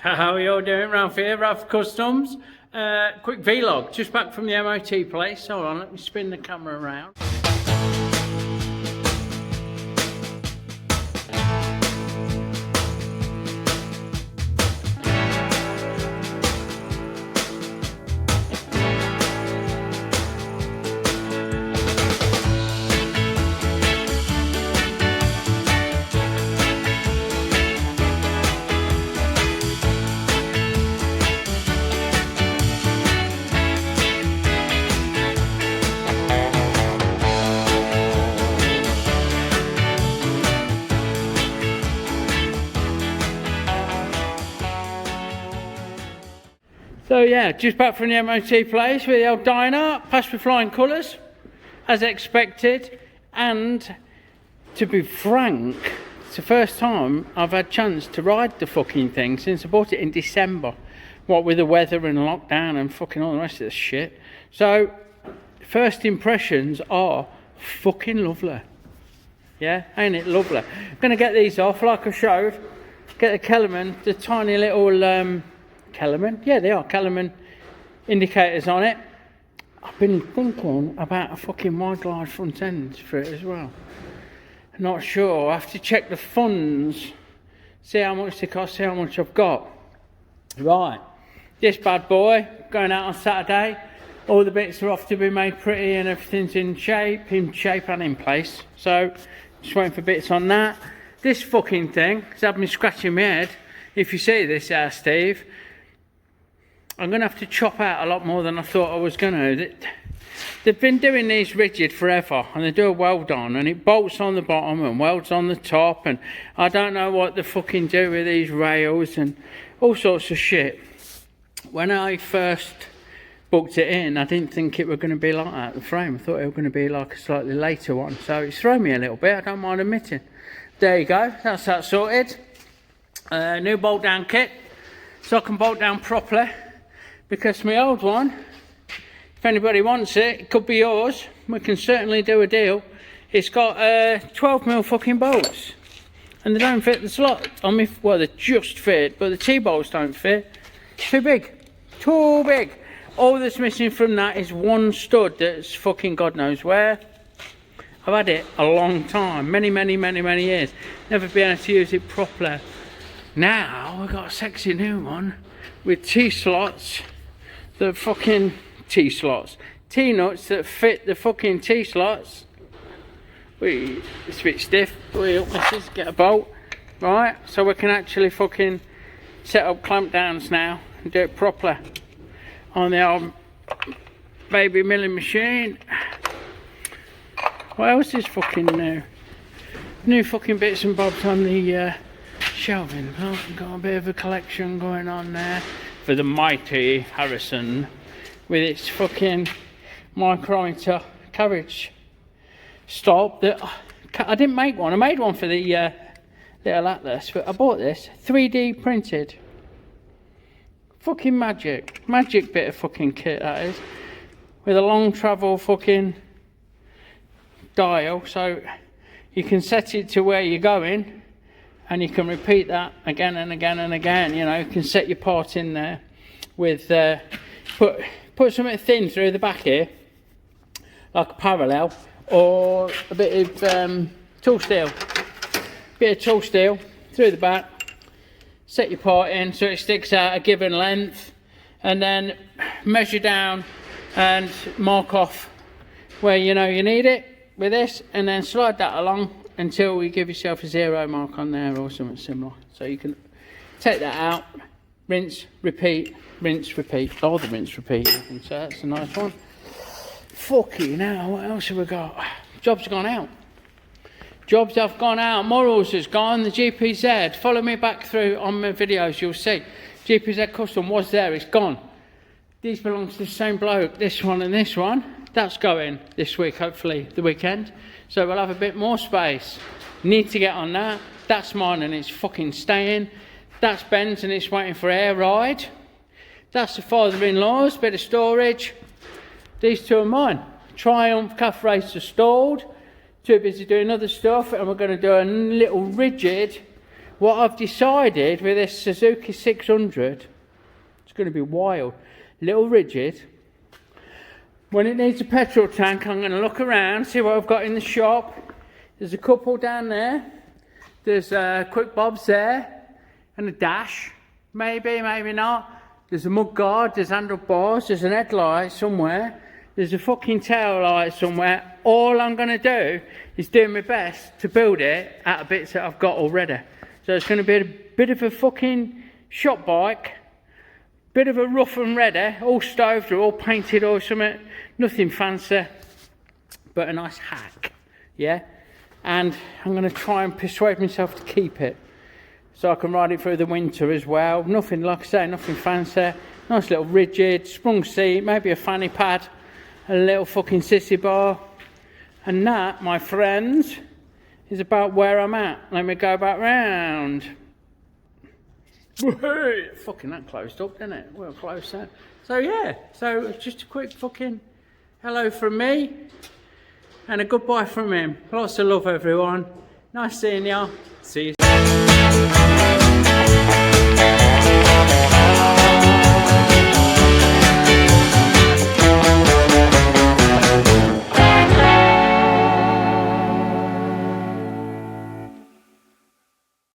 How are you all doing? Ralph here, Ralph Customs. Quick vlog, just back from the MOT place. Hold on, let me spin the camera around. So yeah, just back from the MOT place with the old diner, passed with flying colours, as expected. And to be frank, it's the first time I've had a chance to ride the fucking thing since I bought it in December. What with the weather and lockdown and fucking all the rest of the shit. So, first impressions are fucking lovely. Yeah, ain't it lovely? I'm gonna get these off like I showed. Get the Kellerman, the tiny little Kellerman, yeah they are Kellerman indicators on it. I've been thinking about a fucking wide glide front end for it as well. I'm not sure, I have to check the funds, see how much they cost, see how much I've got. Right, this bad boy going out on Saturday. All the bits are off to be made pretty and everything's in shape and in place. So just waiting for bits on that. This fucking thing has had me scratching my head. If you see this, Steve, I'm going to have to chop out a lot more than I thought I was going to. They've been doing these rigid forever, and they do a weld on, and it bolts on the bottom and welds on the top, and I don't know what they fucking do with these rails and all sorts of shit. When I first booked it in, I didn't think it were going to be like that, the frame. I thought it was going to be like a slightly later one, so it's thrown me a little bit, I don't mind admitting. There you go, that's that sorted. New bolt down kit, so I can bolt down properly. Because my old one, if anybody wants it, it could be yours. We can certainly do a deal. It's got 12mm fucking bolts. And they don't fit the slot. I mean, well, they just fit, but the T-bolts don't fit. Too big. Too big. All that's missing from that is one stud that's fucking God knows where. I've had it a long time. Many years. Never been able to use it properly. Now, we've got a sexy new one with T-slots. The fucking T-slots. T-nuts that fit the fucking T-slots. It's a bit stiff. Let's get a bolt. Right, so we can actually fucking set up clamp downs now and do it properly on the old baby milling machine. What else is fucking new? New fucking bits and bobs on the shelving. Well, we've got a bit of a collection going on there. For the mighty Harrison with its fucking micrometer carriage stop that I didn't make one. I made one for the little Atlas, but I bought this 3D printed. Fucking magic bit of fucking kit that is, with a long travel fucking dial, so you can set it to where you're going. And you can repeat that again and again and again. You know, you can set your part in there with put something thin through the back here, like a parallel, or a bit of tool steel. Bit of tool steel through the back. Set your part in so it sticks out a given length, and then measure down and mark off where you know you need it with this, and then slide that along until you give yourself a 0 mark on there or something similar. So you can take that out, rinse, repeat, rinse, repeat. Oh, the rinse, repeat. So that's a nice one. Fucking hell, what else have we got? Jobs have gone out. Jobs have gone out. Morals has gone. The GPZ. Follow me back through on my videos, you'll see. GPZ Custom was there, it's gone. These belong to the same bloke, this one and this one. That's going this week, hopefully the weekend. So we'll have a bit more space. Need to get on that. That's mine and it's fucking staying. That's Ben's and it's waiting for air ride. That's the father-in-law's, bit of storage. These two are mine. Triumph calf racer stalled. Too busy doing other stuff, and we're going to do a little rigid what I've decided with this Suzuki 600, it's going to be wild. Little rigid. When it needs a petrol tank, I'm going to look around, see what I've got in the shop. There's a couple down there. There's quick bobs there, and a dash. Maybe, maybe not. There's a mud guard, there's handlebars, there's an headlight somewhere. There's a fucking tail light somewhere. All I'm going to do is do my best to build it out of bits that I've got already. So it's going to be a bit of a fucking shop bike. Bit of a rough and ready. All stoved or all painted or something. Nothing fancy. But a nice hack. Yeah? And I'm going to try and persuade myself to keep it. So I can ride it through the winter as well. Nothing, like I say, nothing fancy. Nice little rigid, sprung seat, maybe a fanny pad, a little fucking sissy bar. And that, my friends, is about where I'm at. Let me go back round. Fucking that closed up, didn't it? Well, close that. So yeah, so just a quick fucking hello from me. And a goodbye from him. Lots of love, everyone. Nice seeing ya. See you.